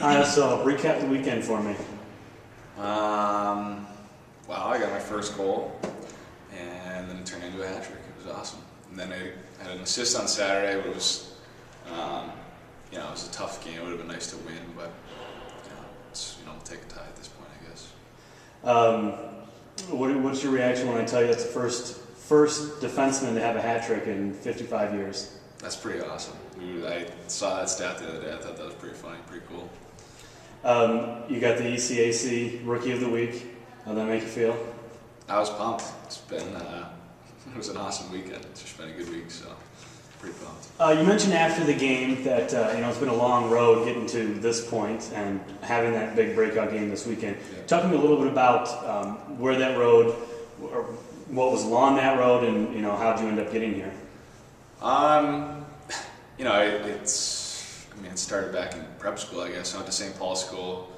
So recap the weekend for me. Well, I got my first goal, and then it turned into a hat trick. It was awesome. And then I had an assist on Saturday, but it was, it was a tough game. It would have been nice to win, but we'll take a tie at this point, I guess. What's your reaction when I tell you that's the first defenseman to have a hat trick in 55 years? That's pretty awesome. I saw that stat the other day. I thought that was pretty funny, pretty cool. You got the ECAC Rookie of the Week. How'd that make you feel? I was pumped. It was an awesome weekend. It's just been a good week, so pretty pumped. You mentioned after the game that it's been a long road getting to this point and having that big breakout game this weekend. Yeah. Talk to me a little bit about where that road, or what was along that road, and how'd you end up getting here? It started back in prep school, I guess. I went to St. Paul School.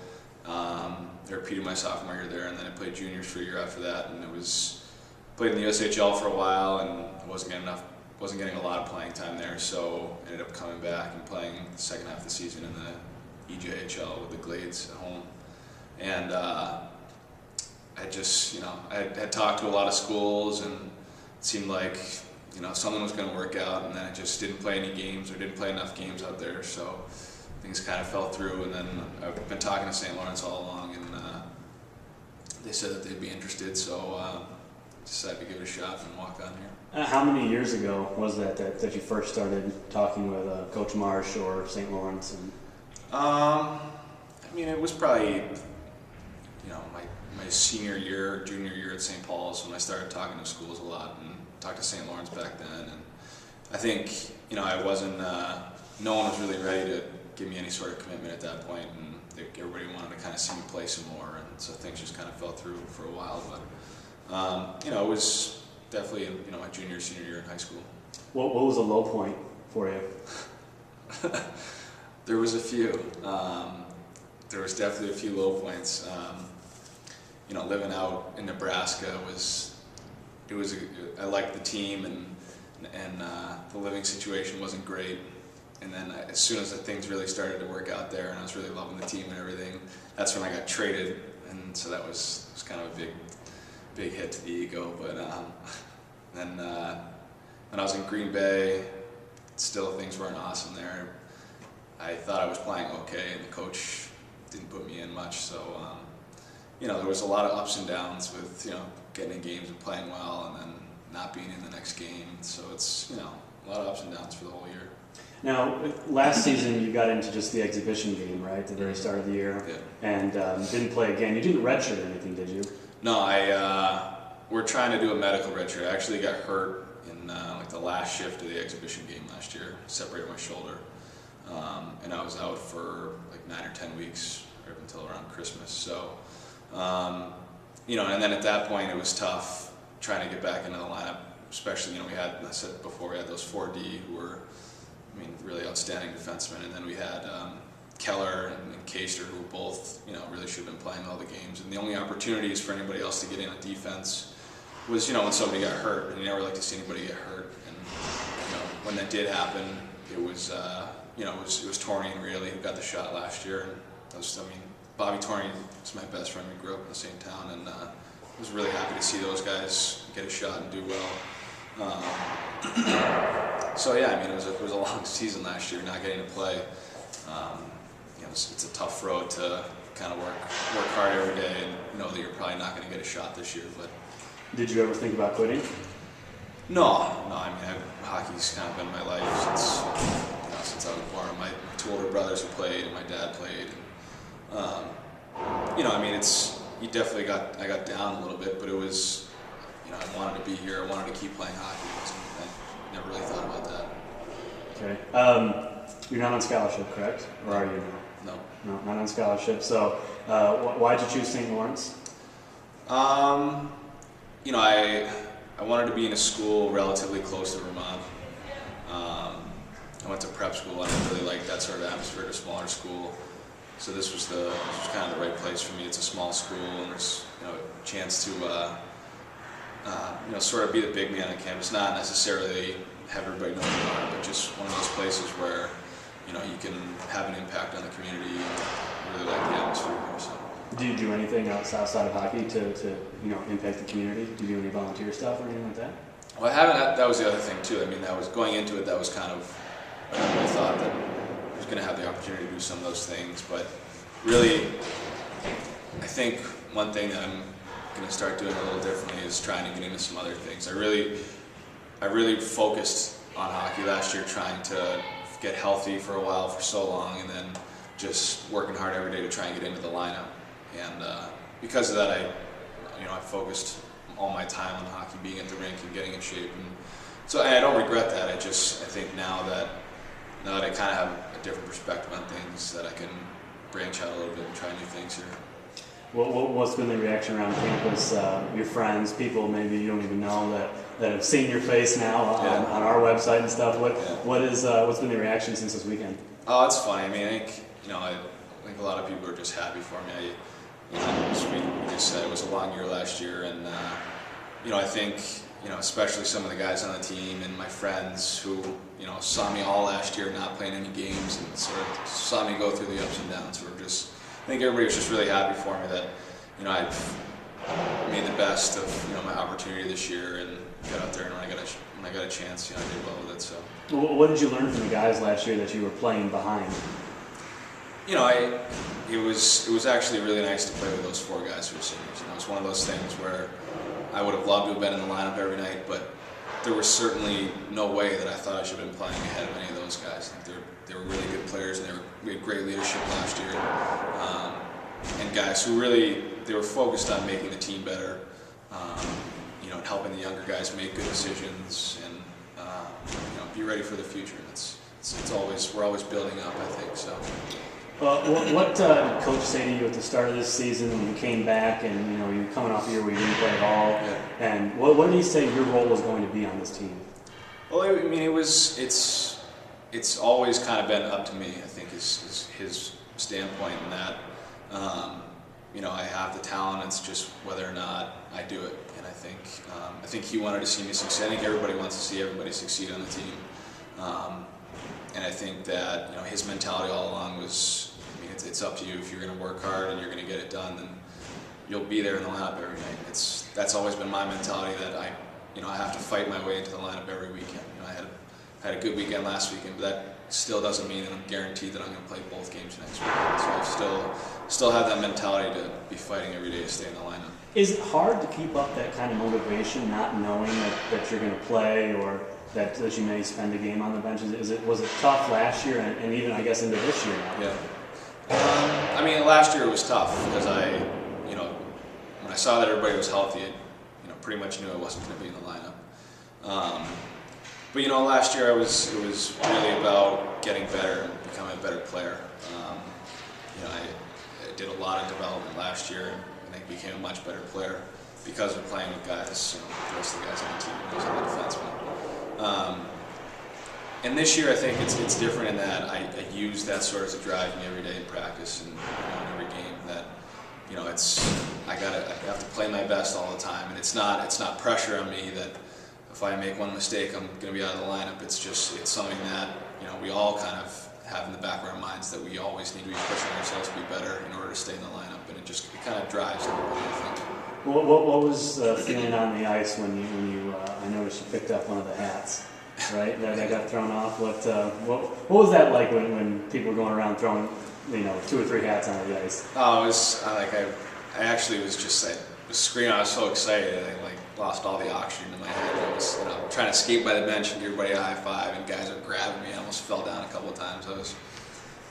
They repeated my sophomore year there, and then I played juniors for a year after that. And played in the USHL for a while, and wasn't getting a lot of playing time there. So ended up coming back and playing the second half of the season in the EJHL with the Glades at home. And I had talked to a lot of schools, and it seemed like something was going to work out, and then I just didn't play any games or didn't play enough games out there, so things kind of fell through. And then I've been talking to St. Lawrence all along, and they said that they'd be interested, so decided to give it a shot and walk on here. How many years ago was that you first started talking with Coach Marsh or St. Lawrence? It was probably my senior year, junior year at St. Paul's when I started talking to schools a lot, and talked to St. Lawrence back then. And I think I wasn't. No one was really ready to give me any sort of commitment at that point, and everybody wanted to kind of see me play some more, and so things just kind of fell through for a while. But it was definitely my junior, senior year in high school. What was a low point for you? There was a few. There was definitely a few low points. Living out in Nebraska I liked the team, and the living situation wasn't great. And then as soon as things really started to work out there, and I was really loving the team and everything, that's when I got traded, and so that was kind of a big hit to the ego. But then when I was in Green Bay, still things weren't awesome there. I thought I was playing okay, and the coach didn't put me in much, so there was a lot of ups and downs with getting in games and playing well, and then not being in the next game. So it's a lot of ups and downs for the whole year. Now, last season you got into just the exhibition game, right, at the very start of the year, yeah. And didn't play again. You didn't redshirt or anything, did you? No, we're trying to do a medical redshirt. I actually got hurt in the last shift of the exhibition game last year. Separated my shoulder, and I was out for 9 or 10 weeks, right up until around Christmas. So, and then at that point it was tough trying to get back into the lineup. Especially, I said before, we had those 4D who were, really outstanding defensemen, and then we had Keller and Kaster, who both, really should have been playing all the games. And the only opportunities for anybody else to get in on defense was, when somebody got hurt, and you never like to see anybody get hurt. And when that did happen, it was, it was Torian really who got the shot last year, and Bobby Torian is my best friend. We grew up in the same town, and I was really happy to see those guys get a shot and do well. So yeah, it was a long season last year, not getting to play. It's a tough road to kind of work hard every day and know that you're probably not going to get a shot this year. But did you ever think about quitting? No. Hockey's kind of been my life since I was born. My two older brothers have played, and my dad played. I got down a little bit, but it was, I wanted to be here. I wanted to keep playing hockey. I never really thought about that. Okay. You're not on scholarship, correct? Or are you? No. No, not on scholarship. So, why'd you choose St. Lawrence? I wanted to be in a school relatively close to Vermont. I went to prep school, and I really liked that sort of atmosphere at a smaller school. So this was kind of the right place for me. It's a small school, and there's a chance to sort of be the big man on campus. Not necessarily have everybody know who you are, but just one of those places where you can have an impact on the community. Do you do anything outside of hockey to impact the community? Do you do any volunteer stuff or anything like that? Well, I haven't. That was the other thing too. I mean, that was going into it. That was kind of I really thought that I was going to have the opportunity to do some of those things, but really, I think one thing that I'm going to start doing a little differently is trying to get into some other things. I really focused on hockey last year, trying to get healthy for a while, for so long, and then just working hard every day to try and get into the lineup. And because of that, I focused all my time on hockey, being at the rink and getting in shape. And so I don't regret that. I think now that I kind of have a different perspective on things, that I can branch out a little bit and try new things here. What's been the reaction around campus? Your friends, people maybe you don't even know that have seen your face now on our website and stuff. What's been the reaction since this weekend? Oh, it's funny. I mean, I think a lot of people are just happy for me. We just said it was a long year last year, and I think especially some of the guys on the team and my friends who saw me all last year not playing any games and sort of saw me go through the ups and downs. I think everybody was just really happy for me that I've made the best of my opportunity this year and got out there, and when I got a chance, I did well with it. So. What did you learn from the guys last year that you were playing behind? It was actually really nice to play with those four guys who were seniors. It was one of those things where I would have loved to have been in the lineup every night, but there was certainly no way that I thought I should have been playing ahead of any of those guys. I think they were really good players, and we had great leadership last year, and guys who they were focused on making the team better, and helping the younger guys make good decisions and be ready for the future. We're always building up, I think so. What did Coach say to you at the start of this season when you came back and you were coming off a year where you didn't play at all? Yeah. And what did he say your role was going to be on this team? Well, I mean, it's always kind of been up to me. I think is his standpoint in that. I have the talent. It's just whether or not I do it. And I think he wanted to see me succeed. I think everybody wants to see everybody succeed on the team. And I think that his mentality all along was, it's up to you. If you're going to work hard and you're going to get it done, then you'll be there in the lineup every night. That's always been my mentality, that I have to fight my way into the lineup every weekend. I had a good weekend last weekend, but that still doesn't mean that I'm guaranteed that I'm going to play both games next weekend. So I still have that mentality to be fighting every day to stay in the lineup. Is it hard to keep up that kind of motivation, not knowing that you're going to play or that you may spend a game on the bench? Was it tough last year and even I guess into this year now? Yeah. Last year it was tough because when I saw that everybody was healthy, I pretty much knew I wasn't going to be in the lineup. But last year it was really about getting better and becoming a better player. I did a lot of development last year, and I think became a much better player because of playing with guys, the rest of the guys on the team, those other defensemen. And this year I think it's different in that I use that sort of to drive me every day in practice and in every game. That I have to play my best all the time, and it's not pressure on me that if I make one mistake I'm going to be out of the lineup. It's something that we all kind of have in the back of our minds, that we always need to be pushing ourselves to be better in order to stay in the lineup, and it kind of drives everybody, I think. What was the feeling on the ice when you I noticed you picked up one of the hats, right? That got thrown off. What was that like when people were going around throwing 2 or 3 hats on the ice? Oh, it was I actually was screaming. I was so excited. I lost all the oxygen in my head. I was trying to skate by the bench and give everybody a high five, and guys were grabbing me. I almost fell down a couple of times.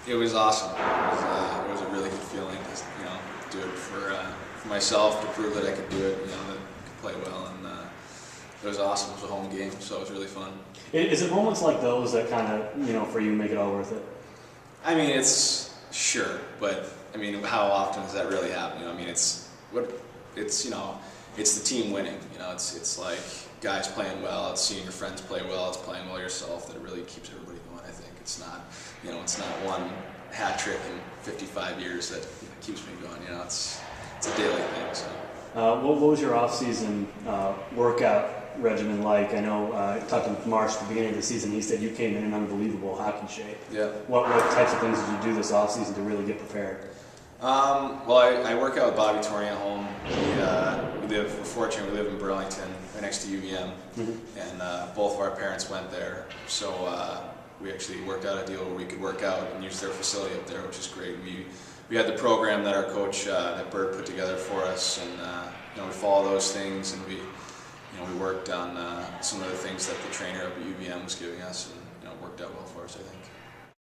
It was awesome. It was a really good feeling to do it for myself, to prove that I could do it. That I could play well, and it was awesome. It was a home game, so it was really fun. Is it moments like those that kind of for you make it all worth it? It's sure, but how often does that really happen? It's the team winning. It's like guys playing well. It's seeing your friends play well. It's playing well yourself that really keeps everybody going. I think it's not one hat trick in 55 years that keeps me going. It's a daily thing. So. What was your off-season workout regimen like? I know I talked to Marsh at the beginning of the season. He said you came in unbelievable hockey shape. Yeah. What types of things did you do this off-season to really get prepared? Well, I work out with Bobby Torian at home. We're fortunate, we live in Burlington, right next to UVM, and both of our parents went there. So we actually worked out a deal where we could work out and use their facility up there, which is great. We had the program that our coach, that Bird, put together for us, and we follow those things, and we worked on some of the things that the trainer up at UVM was giving us, and worked out well for us, I think.